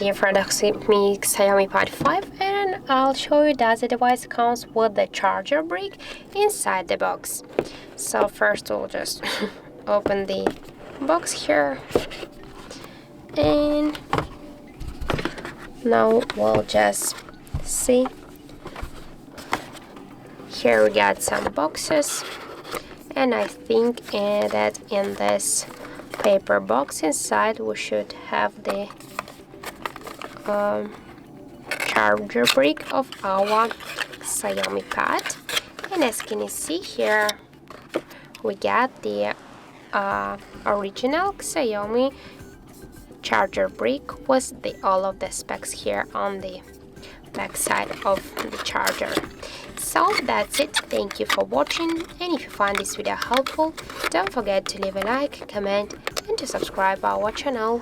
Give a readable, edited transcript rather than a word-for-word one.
in front of me Xiaomi Pad 5, and I'll show you that the device comes with the charger brick inside the box. So first we'll just open the box here, and now we'll just see. Here we got some boxes, and I think that in this paper box inside we should have the charger brick of our Xiaomi Pad. And as can you see here, we got the original Xiaomi charger brick with all of the specs here on the back side of the charger. So that's it. Thank you for watching, and if you find this video helpful, don't forget to leave a like, comment, and to subscribe our channel.